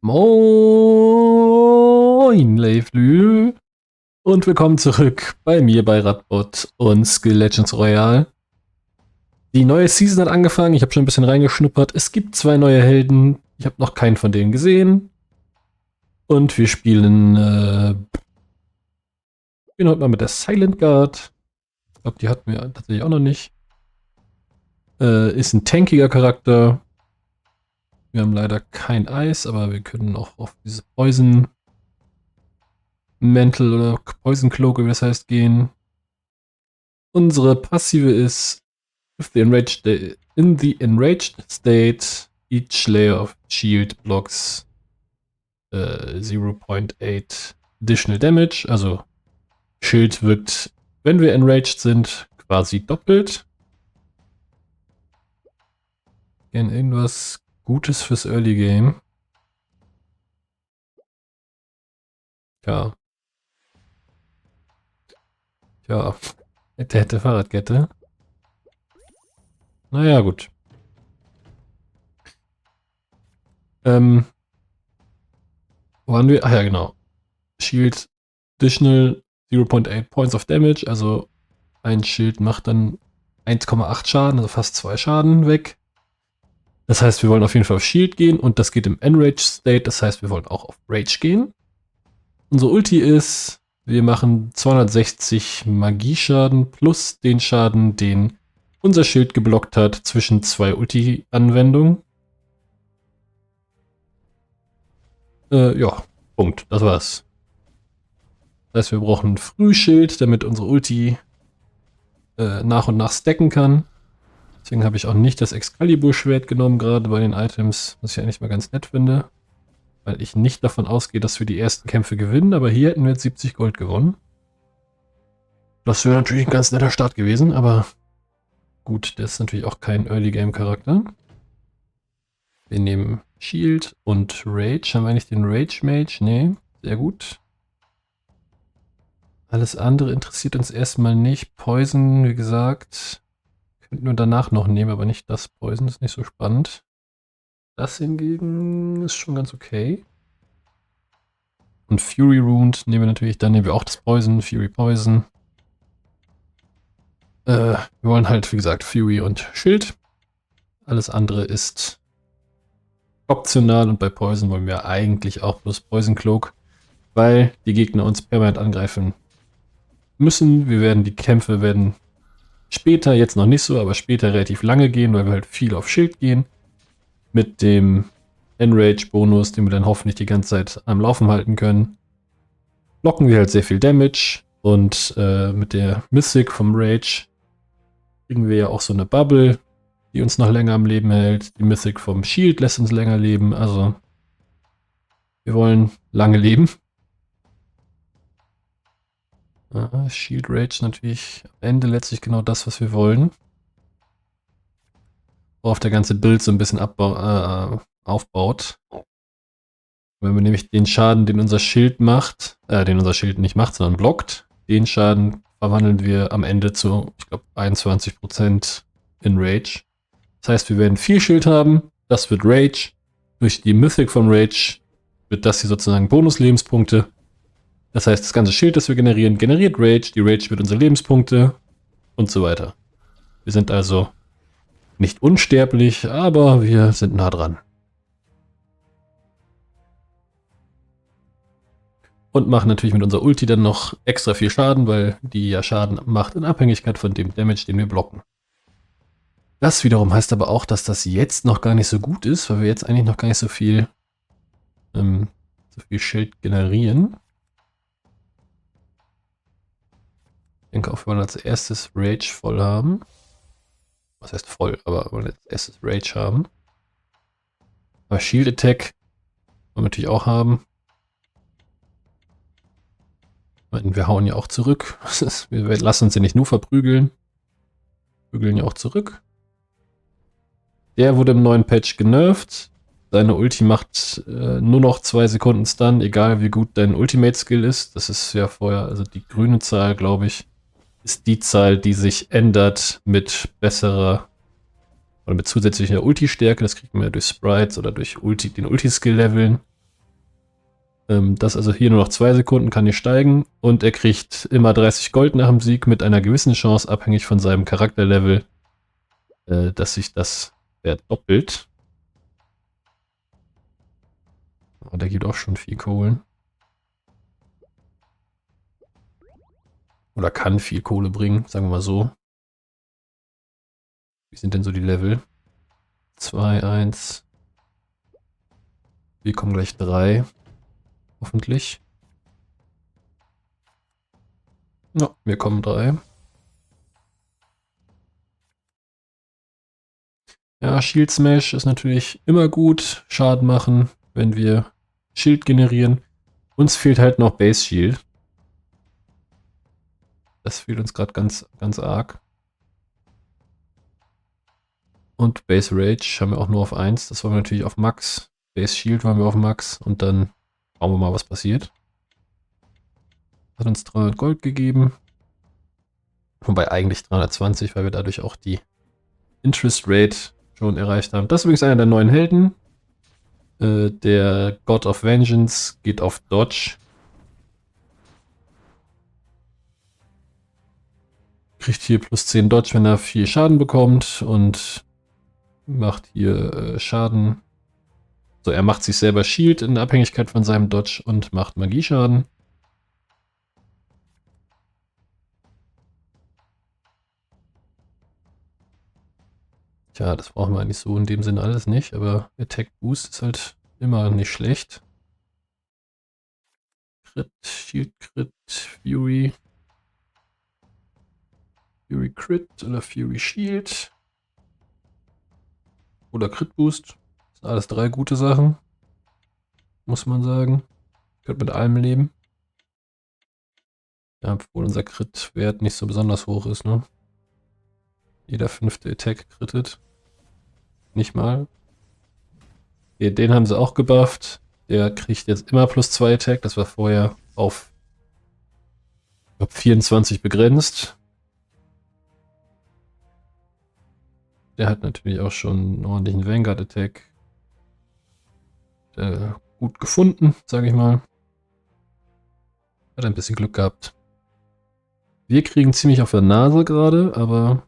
Moin, Leiflü. Und willkommen zurück bei mir bei Radbot und Skill Legends Royale. Die neue Season hat angefangen, ich habe schon ein bisschen reingeschnuppert. Es gibt 2 neue Helden, ich habe noch keinen von denen gesehen. Und wir spielen heute mal mit der Silent Guard. Ich glaube, die hatten wir tatsächlich auch noch nicht. Ist ein tankiger Charakter. Wir haben leider kein Eis, aber wir können auch auf diese Poison Mantle oder Poison Cloak, wie das heißt, gehen. Unsere Passive ist in the enraged state, each layer of shield blocks 0.8 additional damage. Also Schild wirkt, wenn wir enraged sind, quasi doppelt. Gerne irgendwas Gutes fürs Early Game. Ja. Ja. Hätte Fahrradkette. Naja, gut. Wo waren wir? Ach ja, genau. Shield additional 0.8 points of damage. Also ein Schild macht dann 1,8 Schaden, also fast 2 Schaden weg. Das heißt, wir wollen auf jeden Fall auf Shield gehen und das geht im Enraged State. Das heißt, wir wollen auch auf Rage gehen. Unsere Ulti ist, wir machen 260 Magieschaden plus den Schaden, den unser Schild geblockt hat zwischen 2 Ulti-Anwendungen. Ja, Punkt. Das war's. Das heißt, wir brauchen ein Frühschild, damit unsere Ulti nach und nach stacken kann. Deswegen habe ich auch nicht das Excalibur-Schwert genommen, gerade bei den Items, was ich eigentlich mal ganz nett finde. Weil ich nicht davon ausgehe, dass wir die ersten Kämpfe gewinnen, aber hier hätten wir jetzt 70 Gold gewonnen. Das wäre natürlich ein ganz netter Start gewesen, aber gut, der ist natürlich auch kein Early-Game-Charakter. Wir nehmen Shield und Rage. Haben wir eigentlich den Rage Mage? Nee, sehr gut. Alles andere interessiert uns erstmal nicht. Poison, wie gesagt, könnten wir danach noch nehmen, aber nicht das Poison, ist nicht so spannend. Das hingegen ist schon ganz okay. Und Fury Wound nehmen wir natürlich, dann nehmen wir auch das Poison, Fury Poison. Wir wollen halt, wie gesagt, Fury und Schild. Alles andere ist optional und bei Poison wollen wir eigentlich auch bloß Poison Cloak, weil die Gegner uns permanent angreifen müssen. Die Kämpfe werden später, jetzt noch nicht so, aber später relativ lange gehen, weil wir halt viel auf Schild gehen. Mit dem Enrage-Bonus, den wir dann hoffentlich die ganze Zeit am Laufen halten können, blocken wir halt sehr viel Damage. Und mit der Mythic vom Rage kriegen wir ja auch so eine Bubble, die uns noch länger am Leben hält. Die Mythic vom Shield lässt uns länger leben. Also wir wollen lange leben. Shield Rage natürlich am Ende letztlich genau das, was wir wollen. Worauf der ganze Bild so ein bisschen aufbaut. Wenn wir nämlich den Schaden, den unser Schild macht, den unser Schild nicht macht, sondern blockt, den Schaden verwandeln wir am Ende zu, ich glaube, 21% in Rage. Das heißt, wir werden viel Schild haben, das wird Rage. Durch die Mythic vom Rage wird das hier sozusagen Bonus-Lebenspunkte. Das heißt, das ganze Schild, das wir generieren, generiert Rage. Die Rage wird unsere Lebenspunkte und so weiter. Wir sind also nicht unsterblich, aber wir sind nah dran. Und machen natürlich mit unserer Ulti dann noch extra viel Schaden, weil die ja Schaden macht in Abhängigkeit von dem Damage, den wir blocken. Das wiederum heißt aber auch, dass das jetzt noch gar nicht so gut ist, weil wir jetzt eigentlich noch gar nicht so viel Schild generieren. Ich denke auch, wir wollen als erstes Rage voll haben. Was heißt voll, aber wir wollen als erstes Rage haben. Aber Shield Attack wollen wir natürlich auch haben. Wir hauen ja auch zurück. Wir lassen uns ja nicht nur verprügeln. Prügeln ja auch zurück. Der wurde im neuen Patch genervt. Deine Ulti macht nur noch 2 Sekunden Stun, egal wie gut dein Ultimate-Skill ist. Das ist ja vorher, also die grüne Zahl, glaube ich, ist die Zahl, die sich ändert mit besserer oder mit zusätzlicher Ulti-Stärke. Das kriegt man ja durch Sprites oder durch den Ulti-Skill leveln. Das also hier nur noch 2 Sekunden kann nicht steigen und er kriegt immer 30 Gold nach dem Sieg mit einer gewissen Chance, abhängig von seinem Charakterlevel, dass sich das verdoppelt. Und der gibt auch schon viel Kohlen. Oder kann viel Kohle bringen, sagen wir mal so. Wie sind denn so die Level? 2, 1. Wir kommen gleich 3. Hoffentlich. Ja, wir kommen 3. Ja, Shield Smash ist natürlich immer gut. Schaden machen, wenn wir Schild generieren. Uns fehlt halt noch Base Shield. Das fehlt uns gerade ganz, ganz arg. Und Base Rage haben wir auch nur auf 1. Das wollen wir natürlich auf Max. Base Shield wollen wir auf Max. Und dann schauen wir mal, was passiert. Hat uns 300 Gold gegeben. Wobei eigentlich 320, weil wir dadurch auch die Interest Rate schon erreicht haben. Das ist übrigens einer der neuen Helden. Der God of Vengeance geht auf Dodge. Kriegt hier plus 10 Dodge, wenn er viel Schaden bekommt. Und macht hier Schaden. So, er macht sich selber Shield in Abhängigkeit von seinem Dodge und macht Magieschaden. Tja, das brauchen wir eigentlich so in dem Sinne alles nicht, aber Attack Boost ist halt immer nicht schlecht. Crit, Shield Crit, Fury. Fury Crit oder Fury Shield. Oder Crit Boost. Das sind alles 3 gute Sachen. Muss man sagen. Könnt mit allem leben. Ja, obwohl unser Crit-Wert nicht so besonders hoch ist, ne? Jeder 5. Attack crittet. Nicht mal. Okay, den haben sie auch gebufft. Der kriegt jetzt immer plus 2 Attack. Das war vorher auf, ich glaub, 24 begrenzt. Der hat natürlich auch schon einen ordentlichen Vanguard-Attack. Gut gefunden, sage ich mal. Hat ein bisschen Glück gehabt. Wir kriegen ziemlich auf der Nase gerade, aber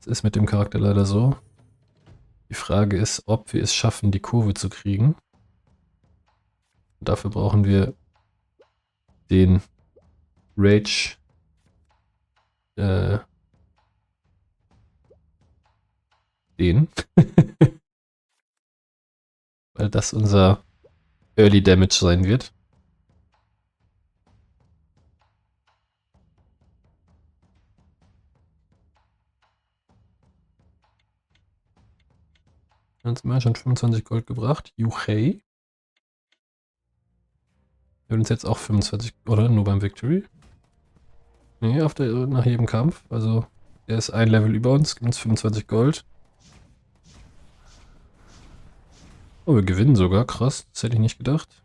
es ist mit dem Charakter leider so. Die Frage ist, ob wir es schaffen, die Kurve zu kriegen. Dafür brauchen wir den Rage den. Weil das unser Early Damage sein wird. Dann sind wir schon 25 Gold gebracht. Juchei. Wir haben uns jetzt auch 25, oder? Nur beim Victory. Nee, nach jedem Kampf. Also, der ist ein Level über uns, gibt uns 25 Gold. Oh, wir gewinnen sogar. Krass, das hätte ich nicht gedacht.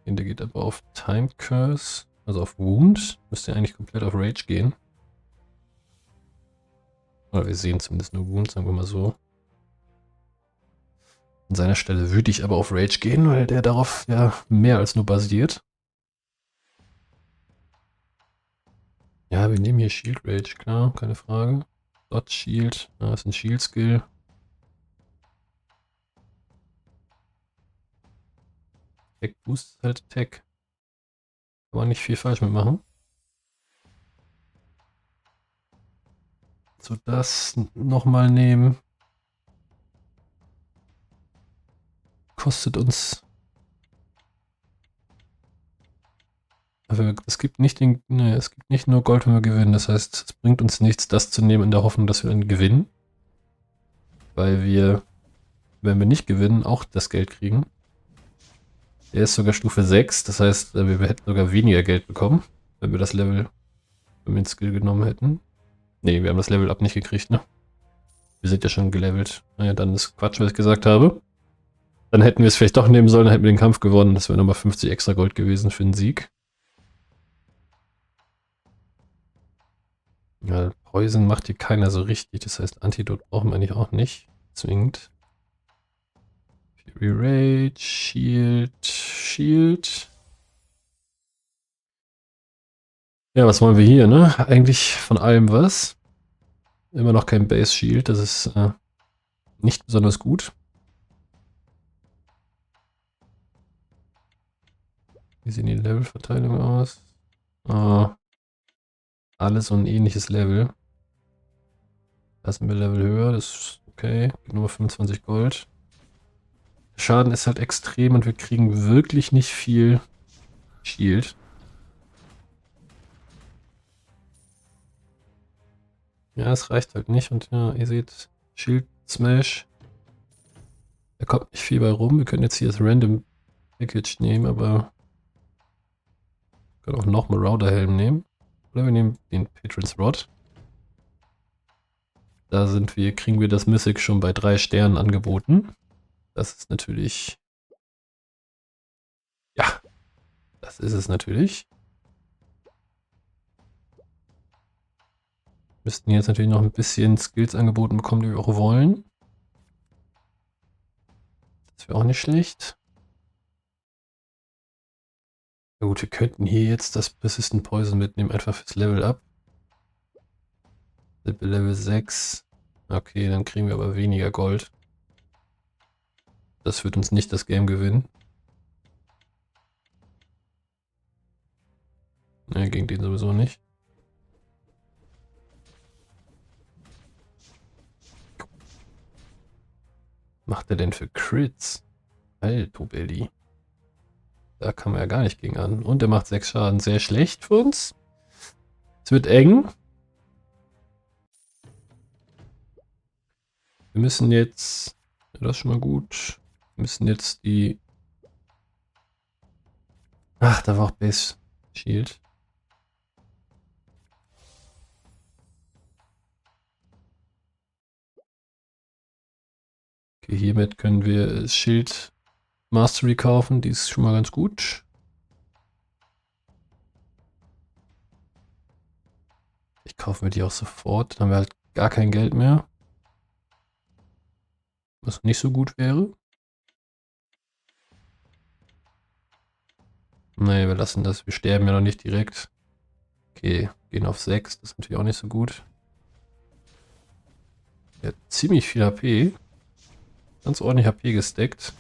Der geht aber auf Time Curse, also auf Wound. Müsste eigentlich komplett auf Rage gehen. Oder wir sehen zumindest nur Wound, sagen wir mal so. An seiner Stelle würde ich aber auf Rage gehen, weil der darauf ja mehr als nur basiert. Ja, wir nehmen hier Shield Rage, klar, keine Frage. Dodge Shield, das ist ein Shield Skill. Tech Boost ist halt Tech. Kann man nicht viel falsch mitmachen. So, das nochmal nehmen. Kostet uns. Aber es gibt nicht es gibt nicht nur Gold, wenn wir gewinnen. Das heißt, es bringt uns nichts, das zu nehmen in der Hoffnung, dass wir dann gewinnen. Weil wir, wenn wir nicht gewinnen, auch das Geld kriegen. Der ist sogar Stufe 6, das heißt, wir hätten sogar weniger Geld bekommen, wenn wir das Level, wenn wir den Skill genommen hätten. Ne, wir haben das Level up nicht gekriegt, ne? Wir sind ja schon gelevelt. Naja, dann ist Quatsch, was ich gesagt habe. Dann hätten wir es vielleicht doch nehmen sollen, dann hätten wir den Kampf gewonnen. Das wäre nochmal 50 extra Gold gewesen für den Sieg. Ja, Poison macht hier keiner so richtig. Das heißt, Antidot brauchen wir eigentlich auch nicht. Zwingend. Fury Rage, Shield, Shield. Ja, was wollen wir hier, ne? Eigentlich von allem was. Immer noch kein Base Shield, das ist nicht besonders gut. Wie sehen die Levelverteilung aus? Alles so ein ähnliches Level. Da sind wir Level höher, das ist okay. Nur 25 Gold. Der Schaden ist halt extrem und wir kriegen wirklich nicht viel Shield. Ja, es reicht halt nicht und ja, ihr seht, Shield Smash. Da kommt nicht viel bei rum. Wir können jetzt hier das Random Package nehmen, aber wir können auch noch Marauder Helm nehmen. Oder wir nehmen den Patron's Rod. Da kriegen wir das Mythic schon bei 3 Sternen angeboten. Das ist natürlich... Ja, das ist es natürlich. Müssten jetzt natürlich noch ein bisschen Skills angeboten bekommen, die wir auch wollen. Das wäre auch nicht schlecht. Na gut, wir könnten hier jetzt das Persistent Poison mitnehmen, einfach fürs Level Up. Level 6. Okay, dann kriegen wir aber weniger Gold. Das wird uns nicht das Game gewinnen. Ne, gegen den sowieso nicht. Macht er denn für Crits? Alto Belly. Da kann man ja gar nicht gegen an. Und er macht 6 Schaden. Sehr schlecht für uns. Es wird eng. Wir müssen jetzt... Ja, das ist schon mal gut. Wir müssen jetzt die... Ach, da war auch Base Shield. Okay, hiermit können wir Schild Mastery kaufen. Die ist schon mal ganz gut. Ich kaufe mir die auch sofort. Dann haben wir halt gar kein Geld mehr. Was nicht so gut wäre. Nee, wir lassen das. Wir sterben ja noch nicht direkt. Okay, gehen auf 6. Das ist natürlich auch nicht so gut. Er hat ziemlich viel HP. Ganz ordentlich HP gesteckt.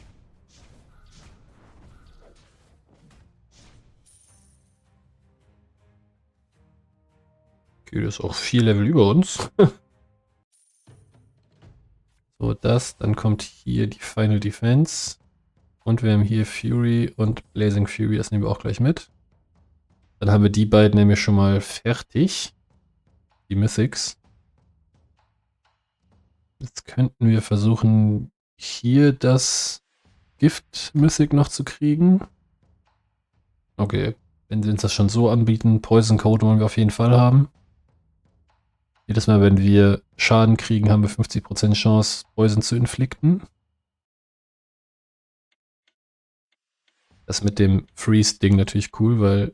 Okay, der ist auch 4 Level über uns. So, dann kommt hier die Final Defense. Und wir haben hier Fury und Blazing Fury, das nehmen wir auch gleich mit. Dann haben wir die beiden nämlich schon mal fertig. Die Mythics. Jetzt könnten wir versuchen, hier das Gift-Mythic noch zu kriegen. Okay, wenn sie uns das schon so anbieten, Poison Code wollen wir auf jeden Fall haben. Jedes Mal, wenn wir Schaden kriegen, haben wir 50% Chance, Poison zu inflikten. Das mit dem Freeze-Ding natürlich cool, weil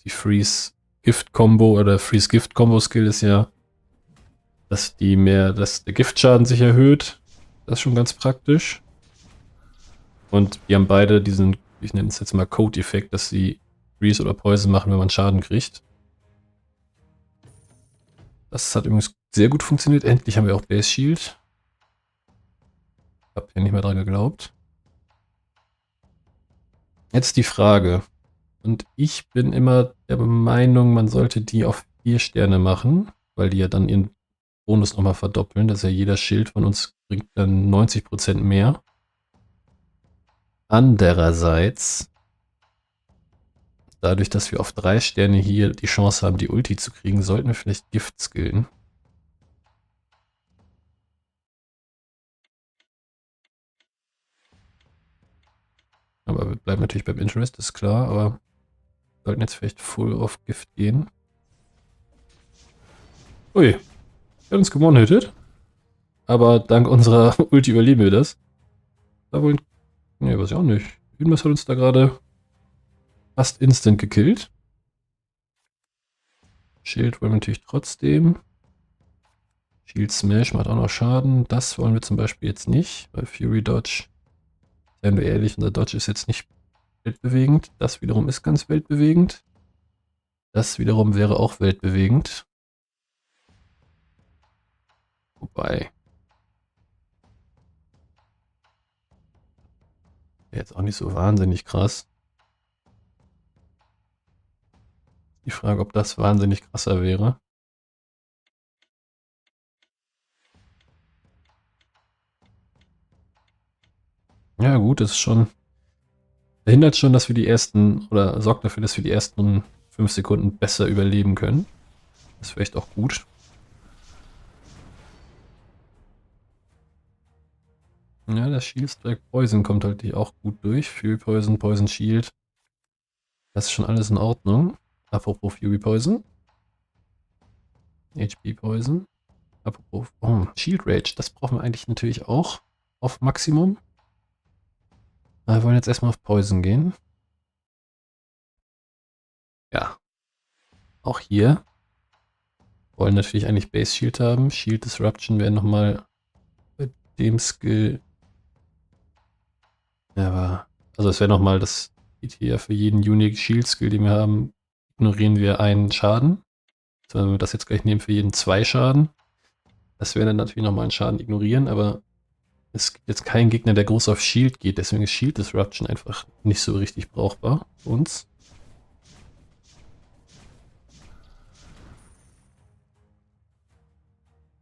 die Freeze-Gift-Combo oder Freeze-Gift-Combo-Skill ist ja, dass der Giftschaden sich erhöht. Das ist schon ganz praktisch. Und die haben beide diesen, ich nenne es jetzt mal Code-Effekt, dass sie Freeze oder Poison machen, wenn man Schaden kriegt. Das hat übrigens sehr gut funktioniert. Endlich haben wir auch Base Shield. Hab ja nicht mehr dran geglaubt. Jetzt die Frage. Und ich bin immer der Meinung, man sollte die auf 4 Sterne machen, weil die ja dann ihren Bonus nochmal verdoppeln. Das ist ja jeder Schild von uns bringt dann 90% mehr. Andererseits, dadurch, dass wir auf 3 Sterne hier die Chance haben, die Ulti zu kriegen, sollten wir vielleicht Gift skillen. Aber wir bleiben natürlich beim Interest, ist klar, aber wir sollten jetzt vielleicht full auf Gift gehen. Ui, er hat uns gewonnen-hittet. Aber dank unserer Ulti überleben wir das. Da wollen... Ne, weiß ich auch nicht. Irgendwas hat uns da gerade fast instant gekillt. Shield wollen wir natürlich trotzdem. Shield Smash macht auch noch Schaden. Das wollen wir zum Beispiel jetzt nicht, weil Fury Dodge Seien wir ehrlich, unser Dodge ist jetzt nicht weltbewegend. Das wiederum ist ganz weltbewegend. Das wiederum wäre auch weltbewegend. Wobei. Jetzt auch nicht so wahnsinnig krass. Die Frage, ob das wahnsinnig krasser wäre. Ja gut, das ist schon... Verhindert schon, dass wir die ersten... Oder sorgt dafür, dass wir die ersten 5 Sekunden besser überleben können. Das ist vielleicht auch gut. Ja, der Shield Strike Poison kommt halt hier auch gut durch. Fury Poison, Poison Shield. Das ist schon alles in Ordnung. Apropos Fury Poison. HP Poison. Apropos Shield Rage. Das brauchen wir eigentlich natürlich auch auf Maximum. Aber wir wollen jetzt erstmal auf Poison gehen. Ja. Auch hier. Wollen natürlich eigentlich Base Shield haben. Shield Disruption wäre nochmal bei dem Skill. Ja, aber. Also es wäre nochmal das hier für jeden Unique Shield Skill, den wir haben, ignorieren wir einen Schaden. Also wenn wir das jetzt gleich nehmen, für jeden 2 Schaden. Das wäre dann natürlich nochmal einen Schaden ignorieren, aber es gibt jetzt keinen Gegner, der groß auf Shield geht, deswegen ist Shield Disruption einfach nicht so richtig brauchbar für uns.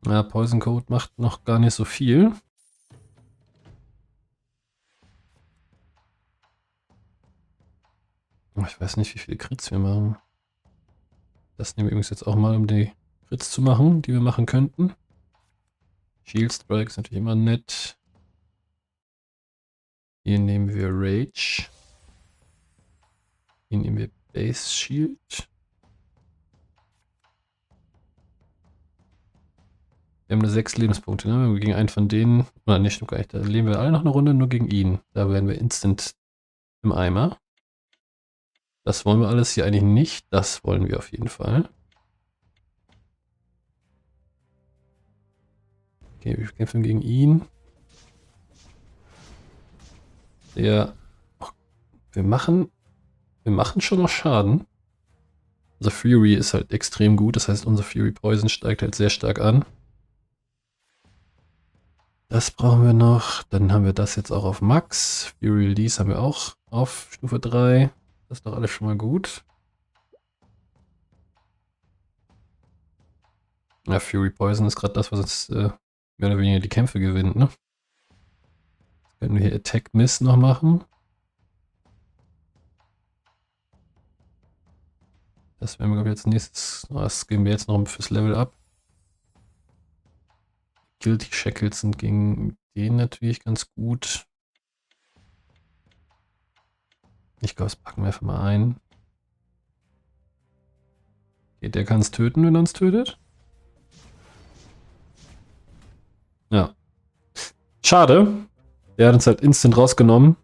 Ja, Poison Code macht noch gar nicht so viel. Ich weiß nicht, wie viele Crits wir machen. Das nehmen wir übrigens jetzt auch mal, um die Crits zu machen, die wir machen könnten. Shield Strike ist natürlich immer nett. Hier nehmen wir Rage. Hier nehmen wir Base Shield. Wir haben nur 6 Lebenspunkte, ne? Wenn wir gegen einen von denen, oder nicht, stimmt gar nicht, da leben wir alle noch eine Runde, nur gegen ihn. Da werden wir instant im Eimer. Das wollen wir alles hier eigentlich nicht. Das wollen wir auf jeden Fall. Okay, wir kämpfen gegen ihn. Der... Wir machen schon noch Schaden. Unser Fury ist halt extrem gut. Das heißt, unser Fury Poison steigt halt sehr stark an. Das brauchen wir noch. Dann haben wir das jetzt auch auf Max. Fury Release haben wir auch auf Stufe 3. Das ist doch alles schon mal gut. Ja, Fury Poison ist gerade das, was uns mehr oder weniger die Kämpfe gewinnt, ne? Jetzt können wir hier Attack Miss noch machen. Das werden wir, glaube ich, als nächstes. Das geben wir jetzt noch fürs Level Up. Guilty Shackles sind gegen den natürlich ganz gut. Ich glaube, das packen wir einfach mal ein. Okay, der kann es töten, wenn er uns tötet. Ja. Schade. Der hat uns halt instant rausgenommen.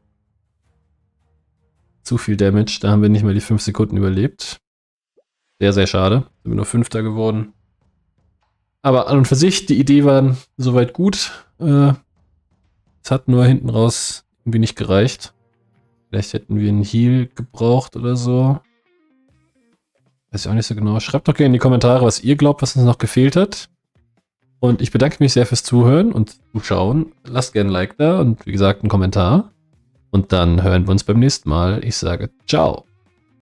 Zu viel Damage. Da haben wir nicht mehr die 5 Sekunden überlebt. Sehr, sehr schade. Sind wir nur 5. geworden. Aber an und für sich, die Idee war soweit gut. Es hat nur hinten raus irgendwie nicht gereicht. Vielleicht hätten wir einen Heal gebraucht oder so. Weiß ich auch nicht so genau. Schreibt doch gerne in die Kommentare, was ihr glaubt, was uns noch gefehlt hat. Und ich bedanke mich sehr fürs Zuhören und Zuschauen. Lasst gerne ein Like da und wie gesagt einen Kommentar. Und dann hören wir uns beim nächsten Mal. Ich sage ciao.